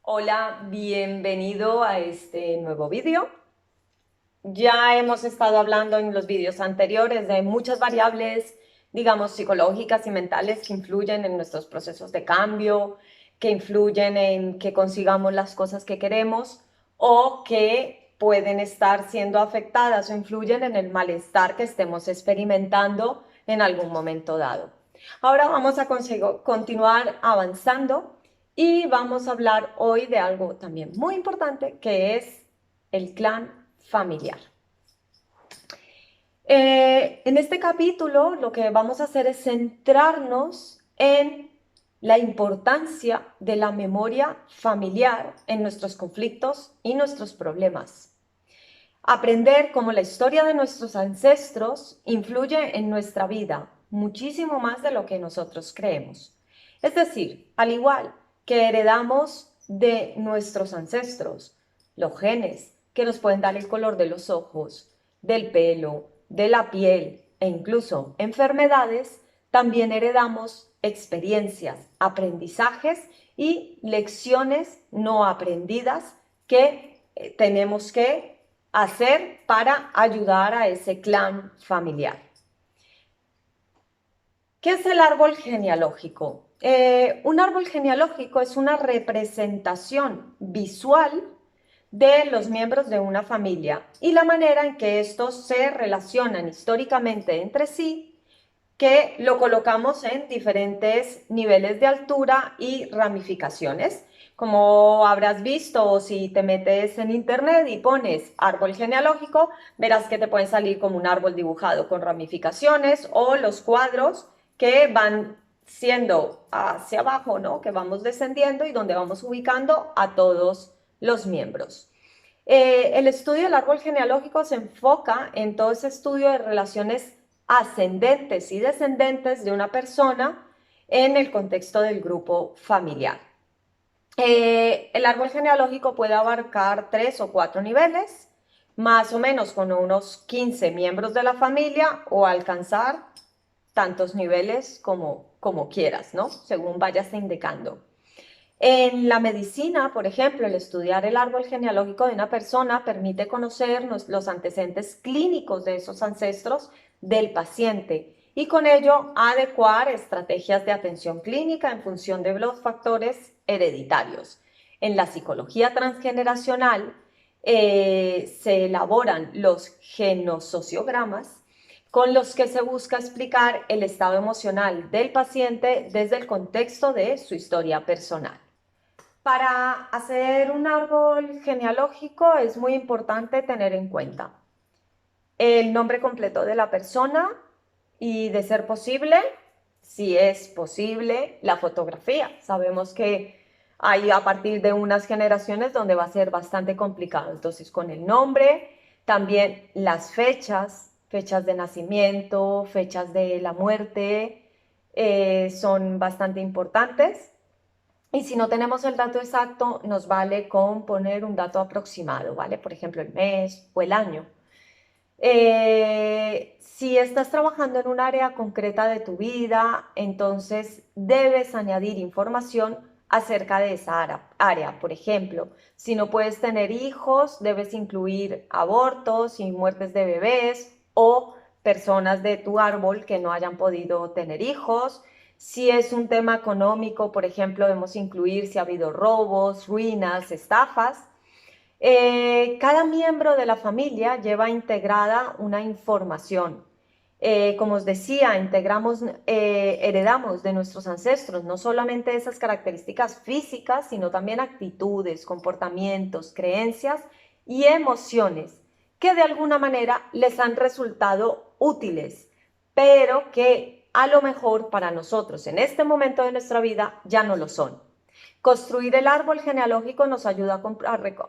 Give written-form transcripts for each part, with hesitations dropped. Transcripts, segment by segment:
Hola, bienvenido a este nuevo vídeo. Ya hemos estado hablando en los vídeos anteriores de muchas variables, digamos, psicológicas y mentales que influyen en nuestros procesos de cambio, que influyen en que consigamos las cosas que queremos o que pueden estar siendo afectadas o influyen en el malestar que estemos experimentando en algún momento dado. Ahora vamos a continuar avanzando y vamos a hablar hoy de algo también muy importante que es el clan familiar. En este capítulo lo que vamos a hacer es centrarnos en la importancia de la memoria familiar en nuestros conflictos y nuestros problemas. Aprender cómo la historia de nuestros ancestros influye en nuestra vida muchísimo más de lo que nosotros creemos. Es decir, al igual que heredamos de nuestros ancestros los genes que nos pueden dar el color de los ojos, del pelo, de la piel e incluso enfermedades, también heredamos experiencias, aprendizajes y lecciones no aprendidas que tenemos que hacer para ayudar a ese clan familiar. ¿Qué es el árbol genealógico? Un árbol genealógico es una representación visual de los miembros de una familia y la manera en que estos se relacionan históricamente entre sí, que lo colocamos en diferentes niveles de altura y ramificaciones. Como habrás visto, o si te metes en internet y pones árbol genealógico, verás que te pueden salir como un árbol dibujado con ramificaciones o los cuadros que van siendo hacia abajo, ¿no? Que vamos descendiendo y donde vamos ubicando a todos los miembros. El estudio del árbol genealógico se enfoca en todo ese estudio de relaciones ascendentes y descendentes de una persona en el contexto del grupo familiar. El árbol genealógico puede abarcar 3 o 4 niveles, más o menos con unos 15 miembros de la familia o alcanzar tantos niveles como quieras, ¿no? Según vayas indicando. En la medicina, por ejemplo, el estudiar el árbol genealógico de una persona permite conocer los antecedentes clínicos de esos ancestros del paciente y con ello adecuar estrategias de atención clínica en función de los factores hereditarios. En la psicología transgeneracional se elaboran los genosociogramas con los que se busca explicar el estado emocional del paciente desde el contexto de su historia personal. Para hacer un árbol genealógico es muy importante tener en cuenta el nombre completo de la persona y, de ser posible, si es posible, la fotografía. Sabemos que hay a partir de unas generaciones donde va a ser bastante complicado. Entonces, con el nombre, también las fechas de nacimiento, fechas de la muerte, son bastante importantes. Y si no tenemos el dato exacto, nos vale con poner un dato aproximado, ¿vale? Por ejemplo, el mes o el año. Si estás trabajando en un área concreta de tu vida, entonces debes añadir información acerca de esa área. Por ejemplo, si no puedes tener hijos, debes incluir abortos y muertes de bebés o personas de tu árbol que no hayan podido tener hijos. Si es un tema económico, por ejemplo, debemos incluir si ha habido robos, ruinas, estafas. Cada miembro de la familia lleva integrada una información. Como os decía, heredamos de nuestros ancestros no solamente esas características físicas, sino también actitudes, comportamientos, creencias y emociones que de alguna manera les han resultado útiles, pero que a lo mejor para nosotros en este momento de nuestra vida ya no lo son. Construir el árbol genealógico nos ayuda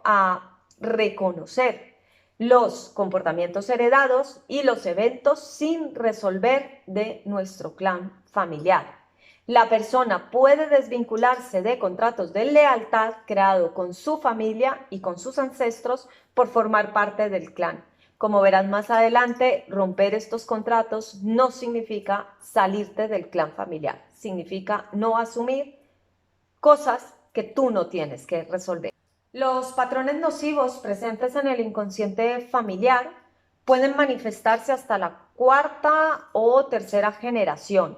a reconocer los comportamientos heredados y los eventos sin resolver de nuestro clan familiar. La persona puede desvincularse de contratos de lealtad creados con su familia y con sus ancestros por formar parte del clan. Como verás más adelante, romper estos contratos no significa salirte del clan familiar, significa no asumir cosas que tú no tienes que resolver. Los patrones nocivos presentes en el inconsciente familiar pueden manifestarse hasta la cuarta o tercera generación.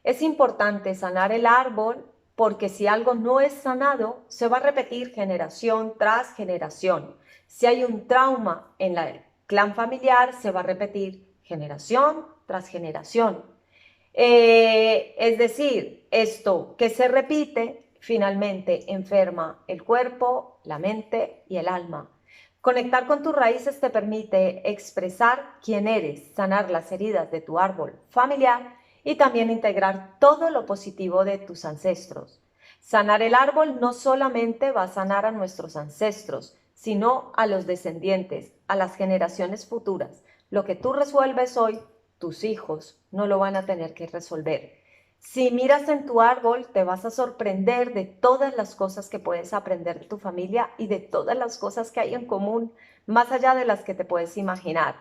Es importante sanar el árbol porque si algo no es sanado, se va a repetir generación tras generación. Si hay un trauma en el clan familiar, se va a repetir generación tras generación. Es decir, esto que se repite finalmente enferma el cuerpo, la mente y el alma. Conectar con tus raíces te permite expresar quién eres, sanar las heridas de tu árbol familiar y también integrar todo lo positivo de tus ancestros. Sanar el árbol no solamente va a sanar a nuestros ancestros, sino a los descendientes, a las generaciones futuras. Lo que tú resuelves hoy, tus hijos no lo van a tener que resolver. Si miras en tu árbol, te vas a sorprender de todas las cosas que puedes aprender de tu familia y de todas las cosas que hay en común, más allá de las que te puedes imaginar.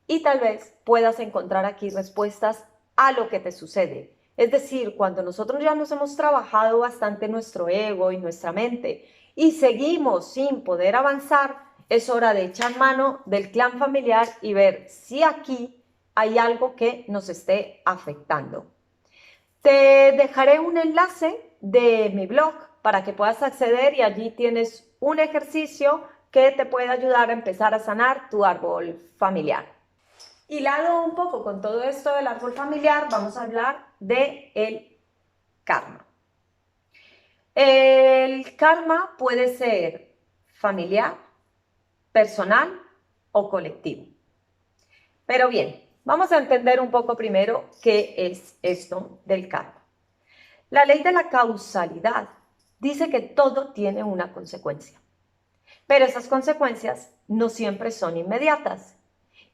Y tal vez puedas encontrar aquí respuestas a lo que te sucede. Es decir, cuando nosotros ya nos hemos trabajado bastante nuestro ego y nuestra mente y seguimos sin poder avanzar, es hora de echar mano del clan familiar y ver si aquí hay algo que nos esté afectando. Te dejaré un enlace de mi blog para que puedas acceder y allí tienes un ejercicio que te puede ayudar a empezar a sanar tu árbol familiar. Hilado un poco con todo esto del árbol familiar, vamos a hablar del karma. El karma puede ser familiar, personal o colectivo. Pero bien, vamos a entender un poco primero qué es esto del karma. La ley de la causalidad dice que todo tiene una consecuencia, pero esas consecuencias no siempre son inmediatas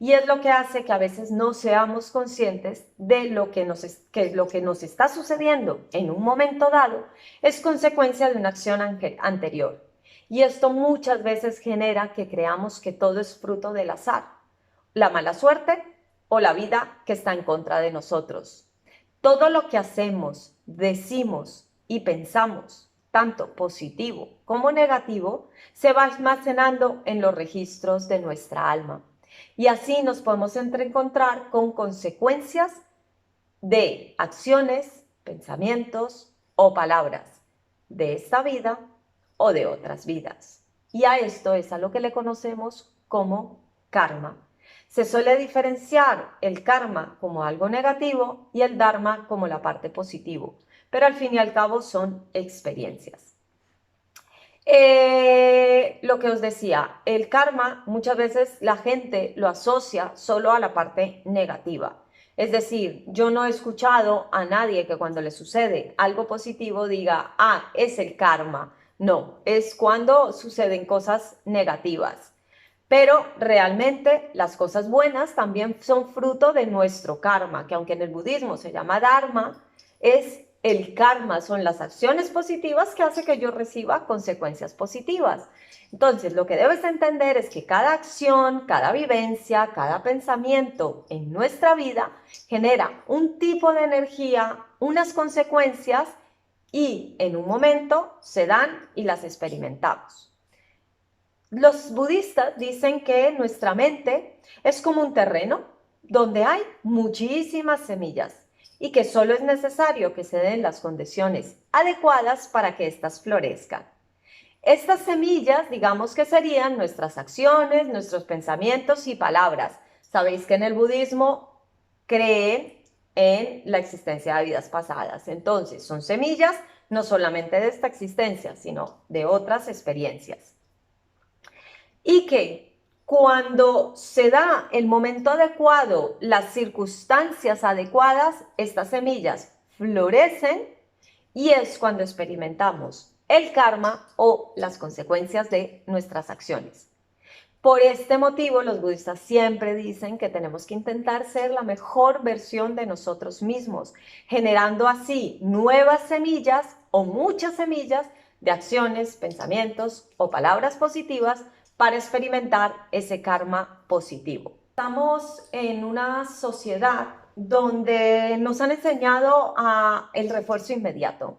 y es lo que hace que a veces no seamos conscientes de lo que nos está sucediendo en un momento dado es consecuencia de una acción anterior. Y esto muchas veces genera que creamos que todo es fruto del azar, la mala suerte o la vida que está en contra de nosotros. Todo lo que hacemos, decimos y pensamos, tanto positivo como negativo, se va almacenando en los registros de nuestra alma. Y así nos podemos encontrar con consecuencias de acciones, pensamientos o palabras de esta vida o de otras vidas. Y a esto es a lo que le conocemos como karma. Se suele diferenciar el karma como algo negativo y el dharma como la parte positiva, pero al fin y al cabo son experiencias. Lo que os decía, el karma muchas veces la gente lo asocia solo a la parte negativa. Es decir, yo no he escuchado a nadie que cuando le sucede algo positivo diga, ah, es el karma. No, es cuando suceden cosas negativas. Pero realmente las cosas buenas también son fruto de nuestro karma, que aunque en el budismo se llama dharma, es el karma, son las acciones positivas que hace que yo reciba consecuencias positivas. Entonces, lo que debes entender es que cada acción, cada vivencia, cada pensamiento en nuestra vida genera un tipo de energía, unas consecuencias y en un momento se dan y las experimentamos. Los budistas dicen que nuestra mente es como un terreno donde hay muchísimas semillas y que solo es necesario que se den las condiciones adecuadas para que éstas florezcan. Estas semillas, digamos que serían nuestras acciones, nuestros pensamientos y palabras. Sabéis que en el budismo creen en la existencia de vidas pasadas. Entonces, son semillas no solamente de esta existencia, sino de otras experiencias. Y que cuando se da el momento adecuado, las circunstancias adecuadas, estas semillas florecen y es cuando experimentamos el karma o las consecuencias de nuestras acciones. Por este motivo, los budistas siempre dicen que tenemos que intentar ser la mejor versión de nosotros mismos, generando así nuevas semillas o muchas semillas de acciones, pensamientos o palabras positivas para experimentar ese karma positivo. Estamos en una sociedad donde nos han enseñado el refuerzo inmediato.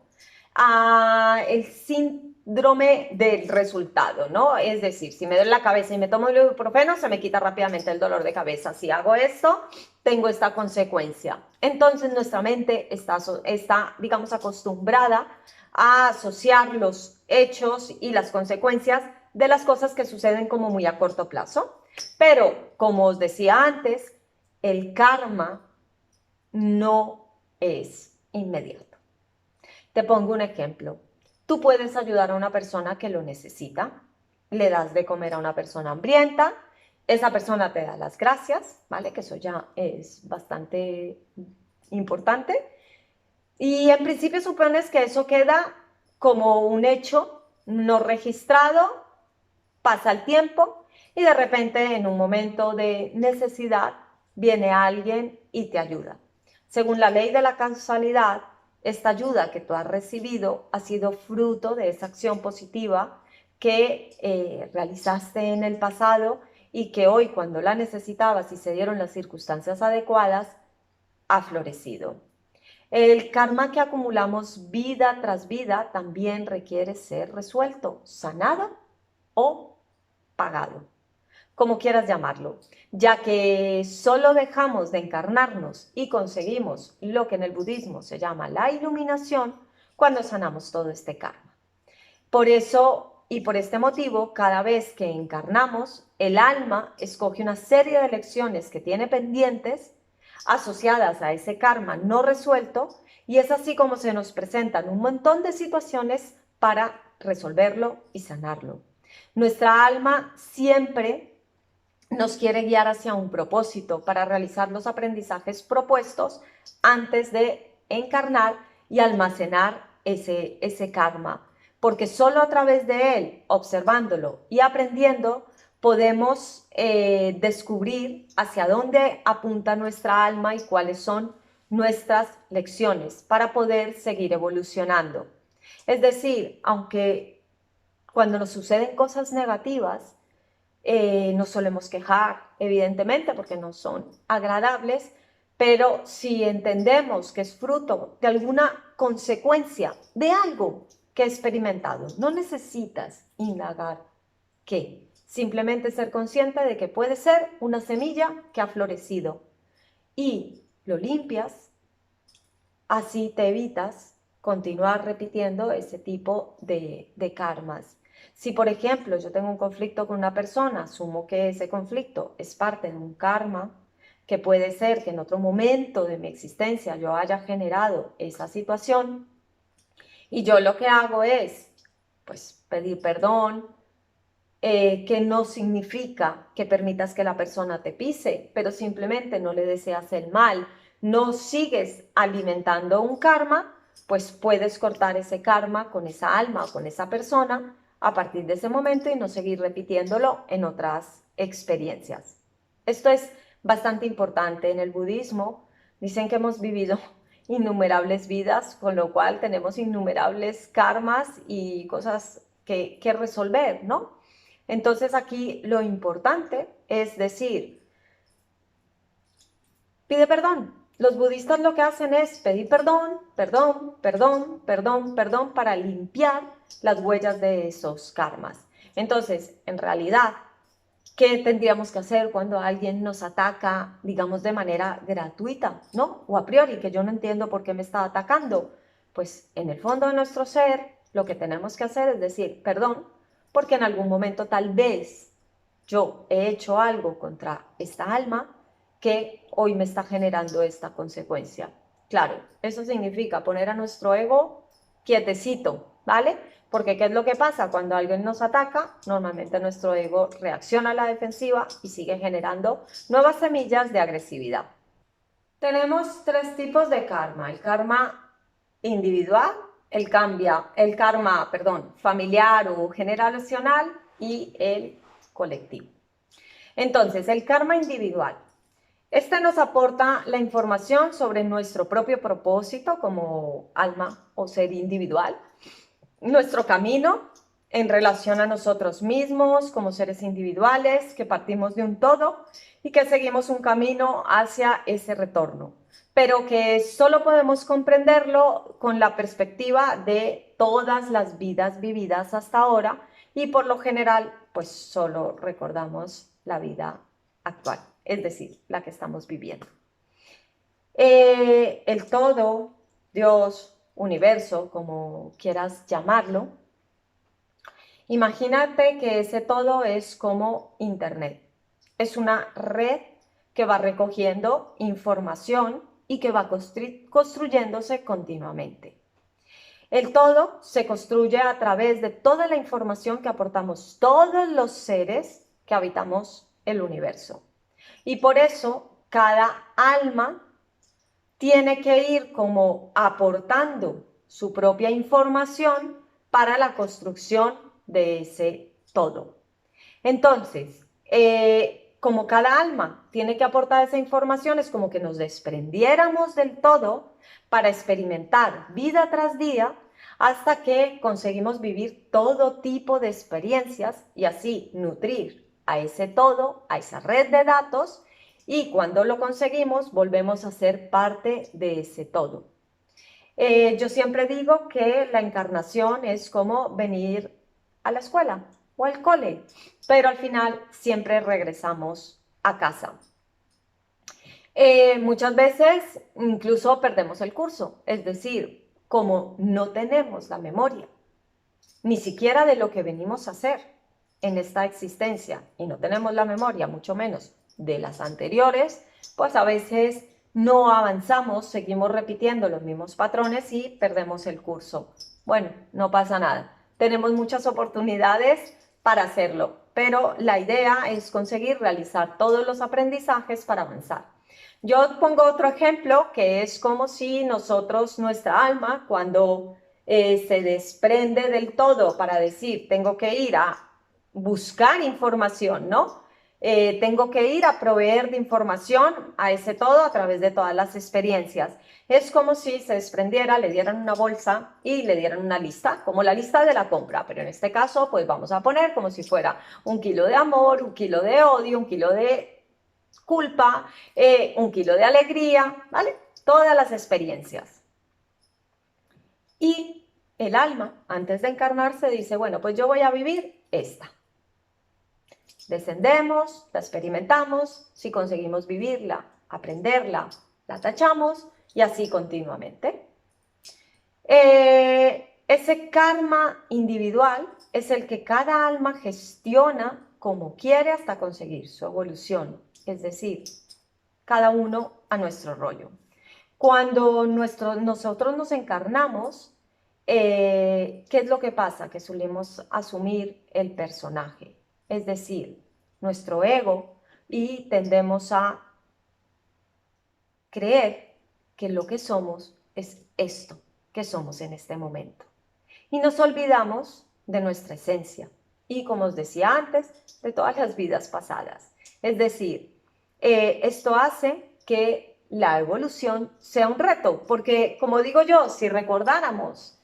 el síndrome del resultado, ¿no? Es decir, si me duele la cabeza y me tomo el ibuprofeno, se me quita rápidamente el dolor de cabeza. Si hago esto, tengo esta consecuencia. Entonces nuestra mente está, digamos, acostumbrada a asociar los hechos y las consecuencias de las cosas que suceden como muy a corto plazo. Pero, como os decía antes, el karma no es inmediato. Te pongo un ejemplo. Tú puedes ayudar a una persona que lo necesita, le das de comer a una persona hambrienta, esa persona te da las gracias, ¿vale? Que eso ya es bastante importante. Y en principio supones que eso queda como un hecho no registrado, pasa el tiempo y de repente en un momento de necesidad viene alguien y te ayuda. Según la ley de la causalidad, esta ayuda que tú has recibido ha sido fruto de esa acción positiva que realizaste en el pasado y que hoy, cuando la necesitabas y se dieron las circunstancias adecuadas, ha florecido. El karma que acumulamos vida tras vida también requiere ser resuelto, sanado o pagado, como quieras llamarlo, ya que solo dejamos de encarnarnos y conseguimos lo que en el budismo se llama la iluminación cuando sanamos todo este karma. Por eso y por este motivo, cada vez que encarnamos, el alma escoge una serie de lecciones que tiene pendientes asociadas a ese karma no resuelto, y es así como se nos presentan un montón de situaciones para resolverlo y sanarlo. Nuestra alma siempre nos quiere guiar hacia un propósito para realizar los aprendizajes propuestos antes de encarnar y almacenar ese karma, porque solo a través de él, observándolo y aprendiendo, podemos descubrir hacia dónde apunta nuestra alma y cuáles son nuestras lecciones para poder seguir evolucionando. Es decir, aunque cuando nos suceden cosas negativas, nos solemos quejar, evidentemente, porque no son agradables, pero si entendemos que es fruto de alguna consecuencia de algo que he experimentado, no necesitas indagar qué, simplemente ser consciente de que puede ser una semilla que ha florecido y lo limpias, así te evitas continuar repitiendo ese tipo de karmas. Si, por ejemplo, yo tengo un conflicto con una persona, asumo que ese conflicto es parte de un karma, que puede ser que en otro momento de mi existencia yo haya generado esa situación, y yo lo que hago es, pues, pedir perdón, que no significa que permitas que la persona te pise, pero simplemente no le deseas el mal, no sigues alimentando un karma, pues puedes cortar ese karma con esa alma o con esa persona a partir de ese momento y no seguir repitiéndolo en otras experiencias. Esto es bastante importante. En el budismo dicen que hemos vivido innumerables vidas, con lo cual tenemos innumerables karmas y cosas que resolver, ¿no? Entonces aquí lo importante es decir, pide perdón. Los budistas lo que hacen es pedir perdón, perdón, perdón, perdón, perdón para limpiar las huellas de esos karmas. Entonces, en realidad, ¿qué tendríamos que hacer cuando alguien nos ataca, digamos, de manera gratuita, ¿no? O a priori, que yo no entiendo por qué me está atacando. Pues en el fondo de nuestro ser, lo que tenemos que hacer es decir, perdón, porque en algún momento tal vez yo he hecho algo contra esta alma que hoy me está generando esta consecuencia. Claro, eso significa poner a nuestro ego quietecito, ¿vale? Porque ¿qué es lo que pasa? Cuando alguien nos ataca, normalmente nuestro ego reacciona a la defensiva y sigue generando nuevas semillas de agresividad. Tenemos tres tipos de karma: el karma individual, el karma, perdón, familiar o generacional y el colectivo. Entonces, el karma individual. Este nos aporta la información sobre nuestro propio propósito como alma o ser individual, nuestro camino en relación a nosotros mismos como seres individuales, que partimos de un todo y que seguimos un camino hacia ese retorno. pero que solo podemos comprenderlo con la perspectiva de todas las vidas vividas hasta ahora y por lo general pues solo recordamos la vida actual, es decir, la que estamos viviendo. El todo, Dios, universo, como quieras llamarlo, imagínate que ese todo es como Internet. Es una red que va recogiendo información y que va construyéndose continuamente. El todo se construye a través de toda la información que aportamos todos los seres que habitamos el universo. Y por eso cada alma tiene que ir como aportando su propia información para la construcción de ese todo. Entonces, como cada alma tiene que aportar esa información, es como que nos desprendiéramos del todo para experimentar vida tras día hasta que conseguimos vivir todo tipo de experiencias y así nutrir a ese todo, a esa red de datos, y cuando lo conseguimos volvemos a ser parte de ese todo. Yo siempre digo que la encarnación es como venir a la escuela o al cole, pero al final siempre regresamos a casa. Muchas veces incluso perdemos el curso, es decir, como no tenemos la memoria, ni siquiera de lo que venimos a hacer en esta existencia, y no tenemos la memoria, mucho menos de las anteriores, pues a veces no avanzamos, seguimos repitiendo los mismos patrones y perdemos el curso. Bueno, no pasa nada. Tenemos muchas oportunidades para hacerlo, pero la idea es conseguir realizar todos los aprendizajes para avanzar. Yo pongo otro ejemplo que es como si nosotros, nuestra alma, cuando se desprende del todo para decir, tengo que ir a buscar información, ¿no? Tengo que ir a proveer de información a ese todo a través de todas las experiencias. Es como si se desprendiera, le dieran una bolsa y le dieran una lista, como la lista de la compra, pero en este caso, pues vamos a poner como si fuera 1 kilo de amor, 1 kilo de odio, 1 kilo de culpa, 1 kilo de alegría, ¿vale? Todas las experiencias. Y el alma, antes de encarnarse, dice, bueno, pues yo voy a vivir esta. Descendemos, la experimentamos, si conseguimos vivirla, aprenderla, la tachamos y así continuamente. Ese karma individual es el que cada alma gestiona como quiere hasta conseguir su evolución, es decir, cada uno a nuestro rollo. Cuando nosotros nos encarnamos, ¿qué es lo que pasa? Que solemos asumir el personaje, es decir, nuestro ego, y tendemos a creer que lo que somos es esto que somos en este momento. Y nos olvidamos de nuestra esencia y, como os decía antes, de todas las vidas pasadas. Es decir, esto hace que la evolución sea un reto, porque como digo yo, si recordáramos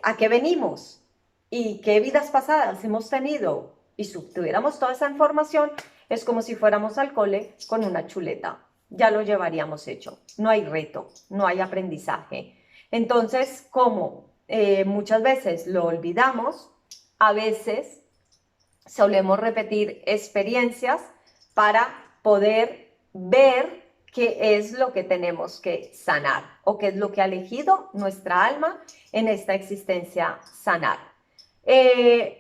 a qué venimos y qué vidas pasadas hemos tenido y tuviéramos toda esa información, es como si fuéramos al cole con una chuleta. Ya lo llevaríamos hecho. No hay reto, no hay aprendizaje. Entonces, como muchas veces lo olvidamos, a veces solemos repetir experiencias para poder ver qué es lo que tenemos que sanar o qué es lo que ha elegido nuestra alma en esta existencia sanar.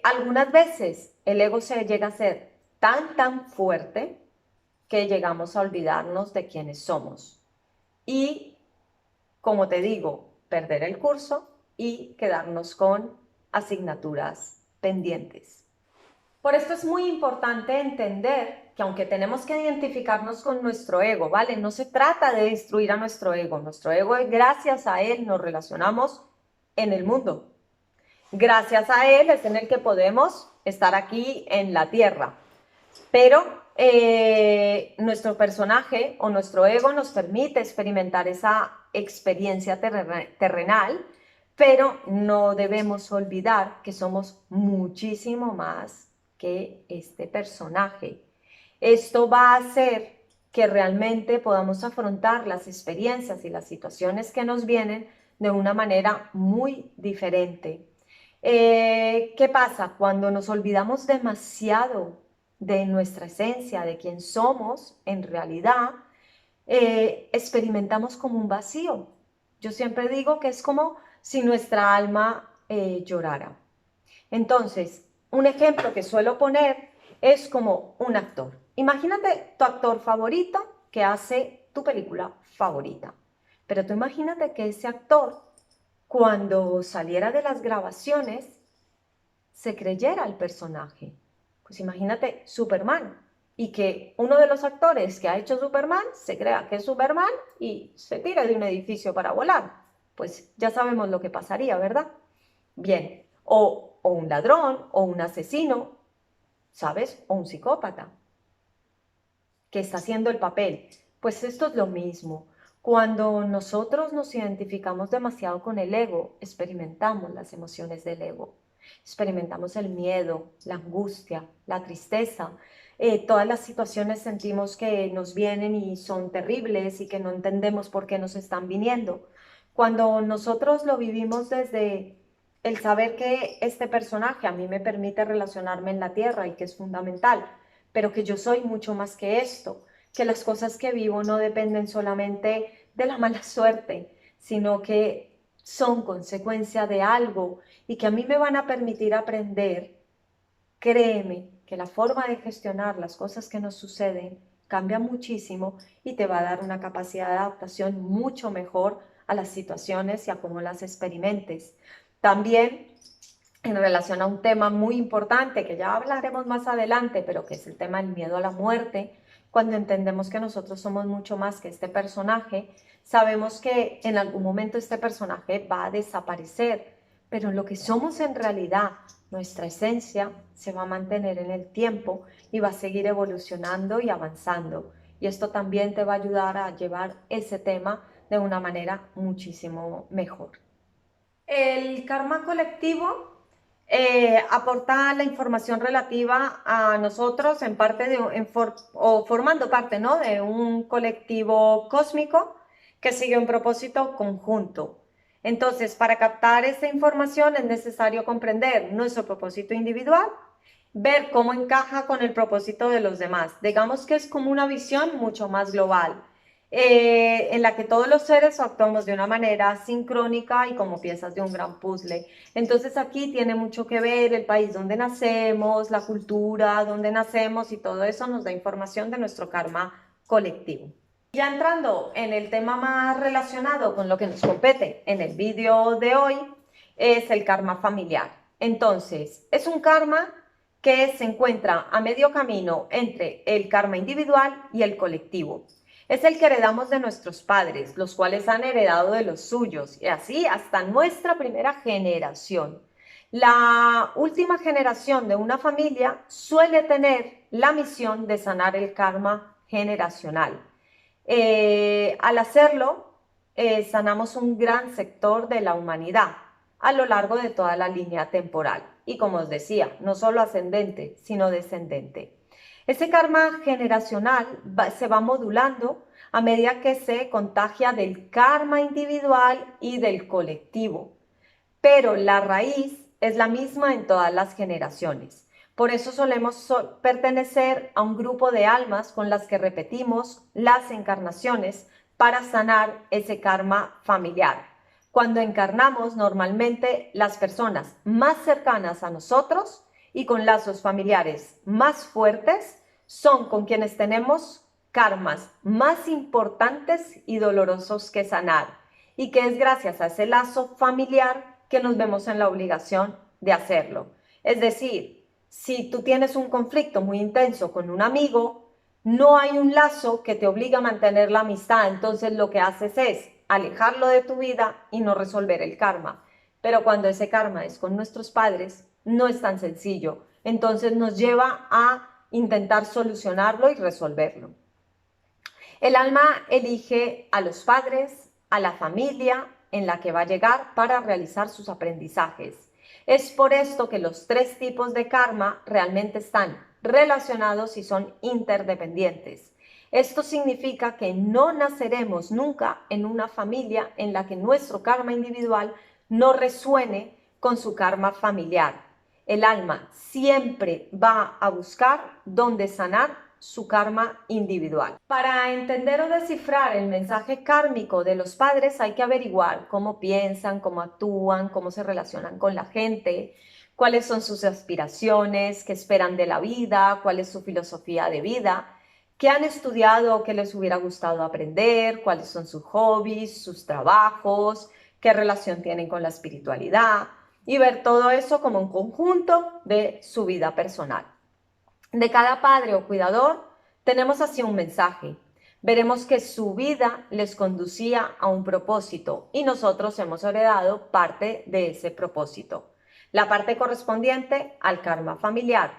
Algunas veces el ego se llega a ser tan fuerte que llegamos a olvidarnos de quiénes somos y, como te digo, perder el curso y quedarnos con asignaturas pendientes. Por esto es muy importante entender que aunque tenemos que identificarnos con nuestro ego, ¿vale? No se trata de destruir a nuestro ego. Nuestro ego, gracias a él nos relacionamos en el mundo. Gracias a él es en el que podemos estar aquí en la tierra. Pero nuestro personaje o nuestro ego nos permite experimentar esa experiencia terrenal, pero no debemos olvidar que somos muchísimo más que este personaje. Esto va a hacer que realmente podamos afrontar las experiencias y las situaciones que nos vienen de una manera muy diferente. ¿Qué pasa? Cuando nos olvidamos demasiado de nuestra esencia, de quién somos, en realidad, experimentamos como un vacío. Yo siempre digo que es como si nuestra alma llorara. Entonces, un ejemplo que suelo poner es como un actor. Imagínate tu actor favorito que hace tu película favorita. Pero tú imagínate que ese actor, cuando saliera de las grabaciones, se creyera el personaje. Pues imagínate Superman y que uno de los actores que ha hecho Superman se crea que es Superman y se tira de un edificio para volar. Pues ya sabemos lo que pasaría, ¿verdad? Bien, o un ladrón, o un asesino, ¿sabes? O un psicópata que está haciendo el papel. Pues esto es lo mismo. Cuando nosotros nos identificamos demasiado con el ego, experimentamos las emociones del ego. Experimentamos el miedo, la angustia, la tristeza. Todas las situaciones sentimos que nos vienen y son terribles y que no entendemos por qué nos están viniendo. Cuando nosotros lo vivimos desde el saber que este personaje a mí me permite relacionarme en la tierra y que es fundamental, pero que yo soy mucho más que esto, que las cosas que vivo no dependen solamente de la mala suerte, sino que son consecuencia de algo y que a mí me van a permitir aprender. Créeme que la forma de gestionar las cosas que nos suceden cambia muchísimo y te va a dar una capacidad de adaptación mucho mejor a las situaciones y a cómo las experimentes. También en relación a un tema muy importante que ya hablaremos más adelante, pero que es el tema del miedo a la muerte, cuando entendemos que nosotros somos mucho más que este personaje, sabemos que en algún momento este personaje va a desaparecer, pero lo que somos en realidad, nuestra esencia, se va a mantener en el tiempo y va a seguir evolucionando y avanzando. Y esto también te va a ayudar a llevar ese tema de una manera muchísimo mejor. El karma colectivo aporta la información relativa a nosotros en parte o formando parte, ¿no?, de un colectivo cósmico que sigue un propósito conjunto. Entonces, para captar esta información es necesario comprender nuestro propósito individual, ver cómo encaja con el propósito de los demás. Digamos que es como una visión mucho más global, en la que todos los seres actuamos de una manera sincrónica y como piezas de un gran puzzle. Entonces aquí tiene mucho que ver el país donde nacemos, la cultura donde nacemos y todo eso nos da información de nuestro karma colectivo. Ya entrando en el tema más relacionado con lo que nos compete en el vídeo de hoy, es el karma familiar. Entonces, es un karma que se encuentra a medio camino entre el karma individual y el colectivo. Es el que heredamos de nuestros padres, los cuales han heredado de los suyos, y así hasta nuestra primera generación. La última generación de una familia suele tener la misión de sanar el karma generacional. Al hacerlo, sanamos un gran sector de la humanidad a lo largo de toda la línea temporal. Y como os decía, no solo ascendente, sino descendente. Ese karma generacional se va modulando a medida que se contagia del karma individual y del colectivo. Pero la raíz es la misma en todas las generaciones. Por eso solemos pertenecer a un grupo de almas con las que repetimos las encarnaciones para sanar ese karma familiar. Cuando encarnamos, normalmente las personas más cercanas a nosotros y con lazos familiares más fuertes son con quienes tenemos karmas más importantes y dolorosos que sanar, y que es gracias a ese lazo familiar que nos vemos en la obligación de hacerlo. Es decir, si tú tienes un conflicto muy intenso con un amigo, no hay un lazo que te obliga a mantener la amistad, entonces lo que haces es alejarlo de tu vida y no resolver el karma. Pero cuando ese karma es con nuestros padres, no es tan sencillo, entonces nos lleva a intentar solucionarlo y resolverlo. El alma elige a los padres, a la familia en la que va a llegar para realizar sus aprendizajes. Es por esto que los tres tipos de karma realmente están relacionados y son interdependientes. Esto significa que no naceremos nunca en una familia en la que nuestro karma individual no resuene con su karma familiar. El alma siempre va a buscar dónde sanar su karma individual. Para entender o descifrar el mensaje kármico de los padres hay que averiguar cómo piensan, cómo actúan, cómo se relacionan con la gente, cuáles son sus aspiraciones, qué esperan de la vida, cuál es su filosofía de vida, qué han estudiado o qué les hubiera gustado aprender, cuáles son sus hobbies, sus trabajos, qué relación tienen con la espiritualidad y ver todo eso como un conjunto de su vida personal. De cada padre o cuidador tenemos así un mensaje. Veremos que su vida les conducía a un propósito y nosotros hemos heredado parte de ese propósito, la parte correspondiente al karma familiar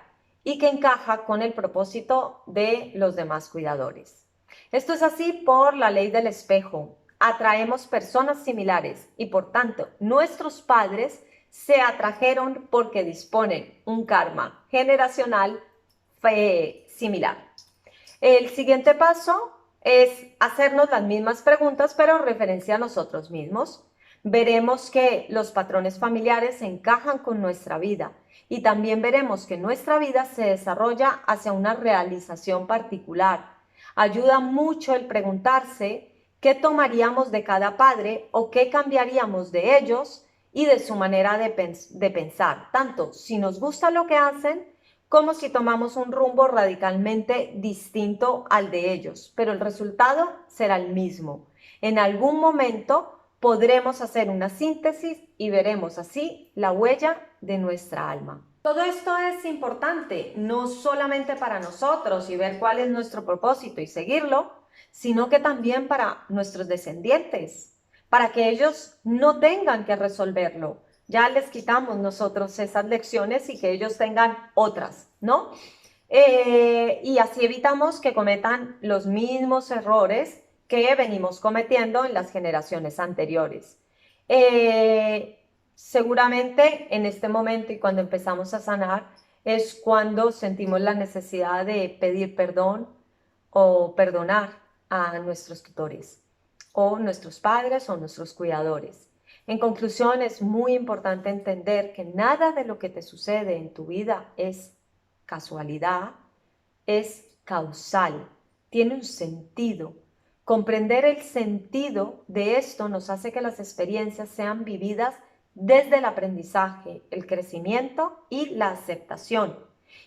y que encaja con el propósito de los demás cuidadores. Esto es así por la ley del espejo. Atraemos personas similares y por tanto nuestros padres se atrajeron porque disponen un karma generacional similar. El siguiente paso es hacernos las mismas preguntas, pero en referencia a nosotros mismos. Veremos que los patrones familiares encajan con nuestra vida y también veremos que nuestra vida se desarrolla hacia una realización particular. Ayuda mucho el preguntarse qué tomaríamos de cada padre o qué cambiaríamos de ellos y de su manera de pensar, tanto si nos gusta lo que hacen como si tomamos un rumbo radicalmente distinto al de ellos, pero el resultado será el mismo. En algún momento podremos hacer una síntesis y veremos así la huella de nuestra alma. Todo esto es importante, no solamente para nosotros y ver cuál es nuestro propósito y seguirlo, sino que también para nuestros descendientes, para que ellos no tengan que resolverlo. Ya les quitamos nosotros esas lecciones y que ellos tengan otras, ¿no? Y así evitamos que cometan los mismos errores que venimos cometiendo en las generaciones anteriores. Seguramente en este momento y cuando empezamos a sanar es cuando sentimos la necesidad de pedir perdón o perdonar a nuestros tutores o nuestros padres o nuestros cuidadores. En conclusión, es muy importante entender que nada de lo que te sucede en tu vida es casualidad, es causal, tiene un sentido. Comprender el sentido de esto nos hace que las experiencias sean vividas desde el aprendizaje, el crecimiento y la aceptación.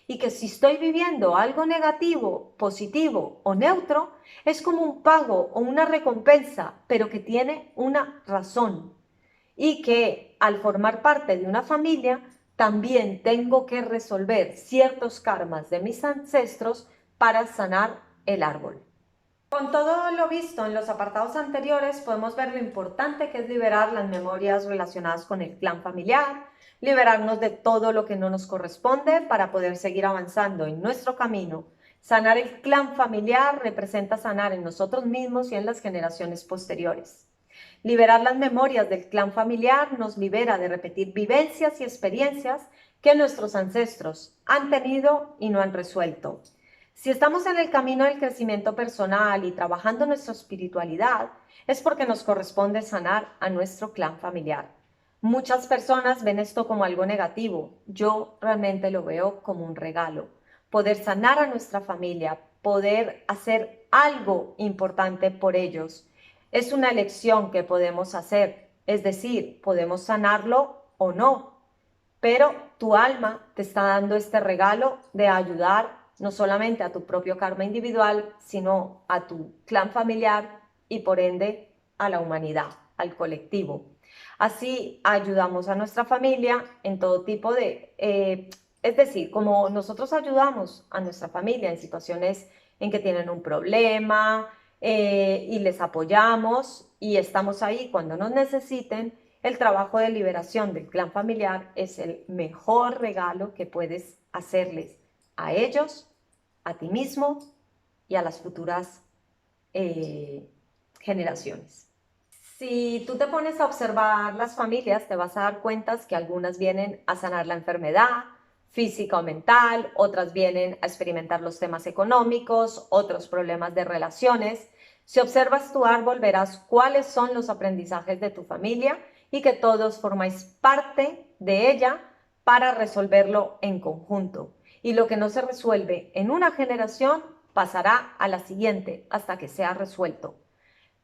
Y que si estoy viviendo algo negativo, positivo o neutro, es como un pago o una recompensa, pero que tiene una razón. Y que al formar parte de una familia, también tengo que resolver ciertos karmas de mis ancestros para sanar el árbol. Con todo lo visto en los apartados anteriores, podemos ver lo importante que es liberar las memorias relacionadas con el clan familiar, liberarnos de todo lo que no nos corresponde para poder seguir avanzando en nuestro camino. Sanar el clan familiar representa sanar en nosotros mismos y en las generaciones posteriores. Liberar las memorias del clan familiar nos libera de repetir vivencias y experiencias que nuestros ancestros han tenido y no han resuelto. Si estamos en el camino del crecimiento personal y trabajando nuestra espiritualidad, es porque nos corresponde sanar a nuestro clan familiar. Muchas personas ven esto como algo negativo. Yo realmente lo veo como un regalo. Poder sanar a nuestra familia, poder hacer algo importante por ellos, es una elección que podemos hacer. Es decir, podemos sanarlo o no, pero tu alma te está dando este regalo de ayudar no solamente a tu propio karma individual, sino a tu clan familiar y por ende a la humanidad, al colectivo. Así ayudamos a nuestra familia en todo tipo es decir, como nosotros ayudamos a nuestra familia en situaciones en que tienen un problema y les apoyamos y estamos ahí cuando nos necesiten, el trabajo de liberación del clan familiar es el mejor regalo que puedes hacerles a ellos, a ti mismo y a las futuras generaciones. Si tú te pones a observar las familias, te vas a dar cuenta que algunas vienen a sanar la enfermedad, física o mental, otras vienen a experimentar los temas económicos, otros problemas de relaciones. Si observas tu árbol, verás cuáles son los aprendizajes de tu familia y que todos formáis parte de ella para resolverlo en conjunto. Y lo que no se resuelve en una generación pasará a la siguiente hasta que sea resuelto.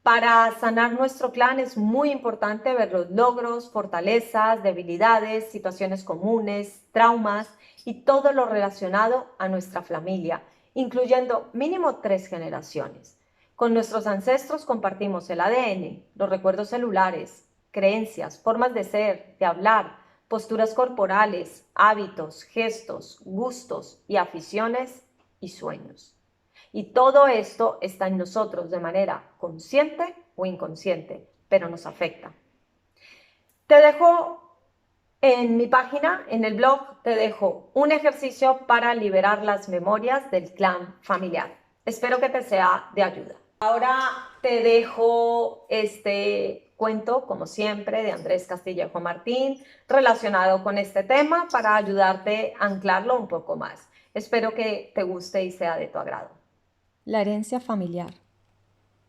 Para sanar nuestro clan es muy importante ver los logros, fortalezas, debilidades, situaciones comunes, traumas y todo lo relacionado a nuestra familia, incluyendo mínimo 3 generaciones. Con nuestros ancestros compartimos el ADN, los recuerdos celulares, creencias, formas de ser, de hablar, posturas corporales, hábitos, gestos, gustos y aficiones y sueños. Y todo esto está en nosotros de manera consciente o inconsciente, pero nos afecta. Te dejo en mi página, en el blog, te dejo un ejercicio para liberar las memorias del clan familiar. Espero que te sea de ayuda. Ahora te dejo este cuento, como siempre, de Andrés Castillejo Martín, relacionado con este tema para ayudarte a anclarlo un poco más. Espero que te guste y sea de tu agrado. La herencia familiar.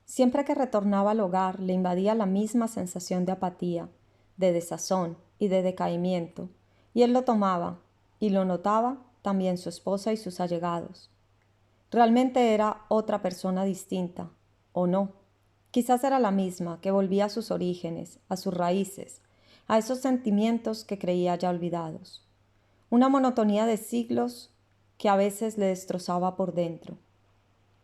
Siempre que retornaba al hogar le invadía la misma sensación de apatía, de desazón y de decaimiento, y él lo tomaba, y lo notaba también su esposa y sus allegados. Realmente era otra persona distinta, o no. Quizás era la misma, que volvía a sus orígenes, a sus raíces, a esos sentimientos que creía ya olvidados. Una monotonía de siglos que a veces le destrozaba por dentro.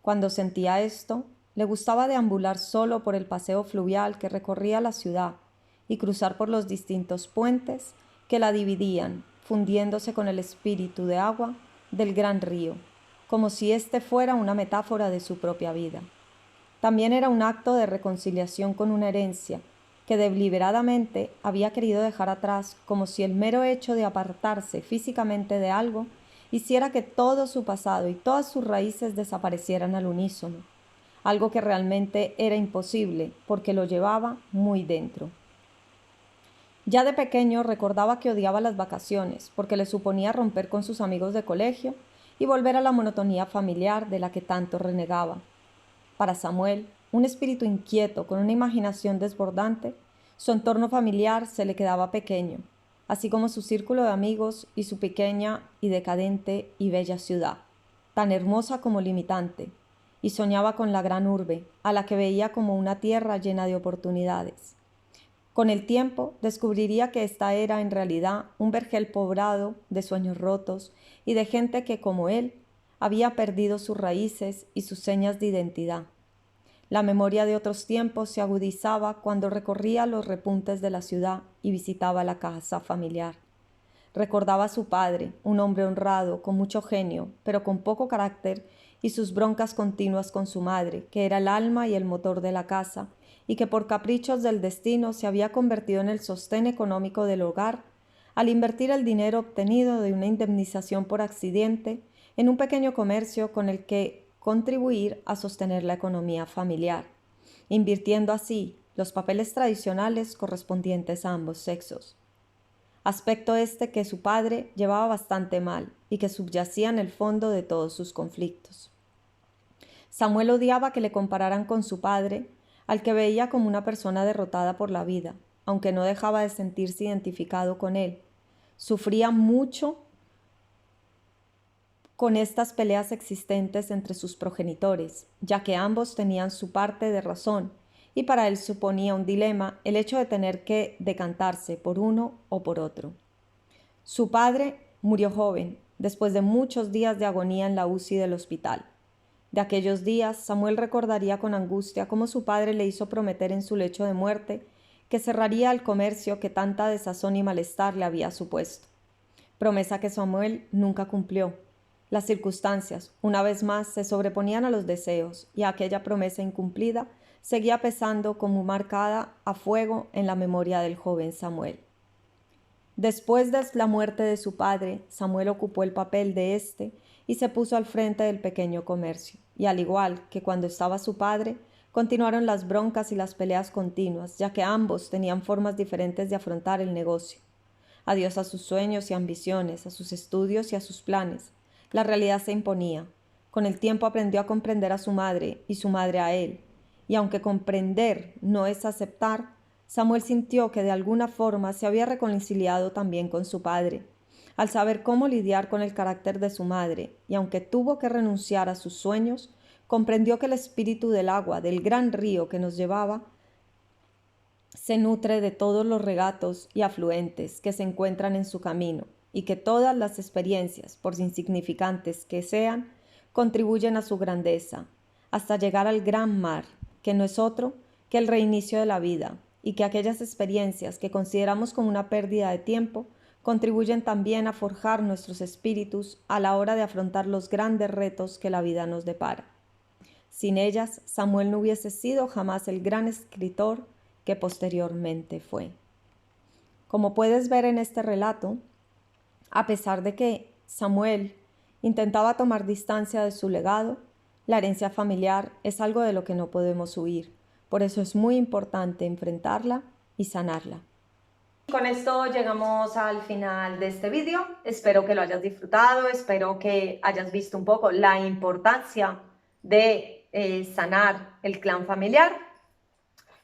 Cuando sentía esto, le gustaba deambular solo por el paseo fluvial que recorría la ciudad y cruzar por los distintos puentes que la dividían, fundiéndose con el espíritu de agua del gran río, como si éste fuera una metáfora de su propia vida. También era un acto de reconciliación con una herencia que deliberadamente había querido dejar atrás, como si el mero hecho de apartarse físicamente de algo hiciera que todo su pasado y todas sus raíces desaparecieran al unísono, algo que realmente era imposible porque lo llevaba muy dentro. Ya de pequeño recordaba que odiaba las vacaciones porque le suponía romper con sus amigos de colegio y volver a la monotonía familiar de la que tanto renegaba. Para Samuel, un espíritu inquieto con una imaginación desbordante, su entorno familiar se le quedaba pequeño, así como su círculo de amigos y su pequeña y decadente y bella ciudad, tan hermosa como limitante, y soñaba con la gran urbe, a la que veía como una tierra llena de oportunidades. Con el tiempo descubriría que esta era en realidad un vergel poblado de sueños rotos y de gente que, como él, había perdido sus raíces y sus señas de identidad. La memoria de otros tiempos se agudizaba cuando recorría los repuntes de la ciudad y visitaba la casa familiar. Recordaba a su padre, un hombre honrado, con mucho genio, pero con poco carácter, y sus broncas continuas con su madre, que era el alma y el motor de la casa, y que por caprichos del destino se había convertido en el sostén económico del hogar, al invertir el dinero obtenido de una indemnización por accidente en un pequeño comercio con el que contribuir a sostener la economía familiar, invirtiendo así los papeles tradicionales correspondientes a ambos sexos. Aspecto este que su padre llevaba bastante mal y que subyacía en el fondo de todos sus conflictos. Samuel odiaba que le compararan con su padre, al que veía como una persona derrotada por la vida, aunque no dejaba de sentirse identificado con él. Sufría mucho con estas peleas existentes entre sus progenitores, ya que ambos tenían su parte de razón, y para él suponía un dilema el hecho de tener que decantarse por uno o por otro. Su padre murió joven, después de muchos días de agonía en la UCI del hospital. De aquellos días, Samuel recordaría con angustia cómo su padre le hizo prometer en su lecho de muerte que cerraría el comercio que tanta desazón y malestar le había supuesto. Promesa que Samuel nunca cumplió. Las circunstancias, una vez más, se sobreponían a los deseos, y aquella promesa incumplida seguía pesando como marcada a fuego en la memoria del joven Samuel. Después de la muerte de su padre, Samuel ocupó el papel de éste y se puso al frente del pequeño comercio, y al igual que cuando estaba su padre, continuaron las broncas y las peleas continuas, ya que ambos tenían formas diferentes de afrontar el negocio. Adiós a sus sueños y ambiciones, a sus estudios y a sus planes. La realidad se imponía. Con el tiempo aprendió a comprender a su madre y su madre a él. Y aunque comprender no es aceptar, Samuel sintió que de alguna forma se había reconciliado también con su padre. Al saber cómo lidiar con el carácter de su madre, y aunque tuvo que renunciar a sus sueños, comprendió que el espíritu del agua, del gran río que nos llevaba, se nutre de todos los regatos y afluentes que se encuentran en su camino, y que todas las experiencias, por insignificantes que sean, contribuyen a su grandeza, hasta llegar al gran mar, que no es otro que el reinicio de la vida, y que aquellas experiencias que consideramos como una pérdida de tiempo contribuyen también a forjar nuestros espíritus a la hora de afrontar los grandes retos que la vida nos depara. Sin ellas, Samuel no hubiese sido jamás el gran escritor que posteriormente fue. Como puedes ver en este relato, a pesar de que Samuel intentaba tomar distancia de su legado, la herencia familiar es algo de lo que no podemos huir. Por eso es muy importante enfrentarla y sanarla. Con esto llegamos al final de este vídeo. Espero que lo hayas disfrutado, espero que hayas visto un poco la importancia de sanar el clan familiar.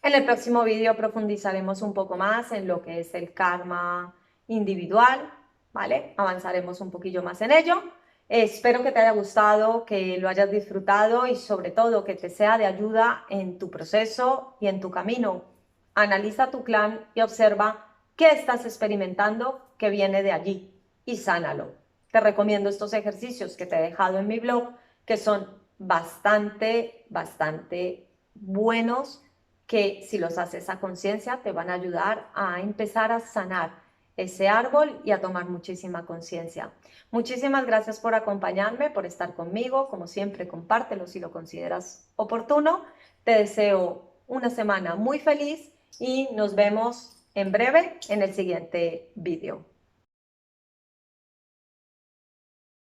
En el próximo vídeo profundizaremos un poco más en lo que es el karma individual, ¿vale? Avanzaremos un poquillo más en ello. Espero que te haya gustado, que lo hayas disfrutado y sobre todo que te sea de ayuda en tu proceso y en tu camino. Analiza tu clan y observa qué estás experimentando que viene de allí y sánalo. Te recomiendo estos ejercicios que te he dejado en mi blog, que son bastante buenos, que si los haces a conciencia te van a ayudar a empezar a sanar ese árbol y a tomar muchísima conciencia. Muchísimas gracias por acompañarme, por estar conmigo. Como siempre, compártelo si lo consideras oportuno. Te deseo una semana muy feliz y nos vemos en breve en el siguiente vídeo.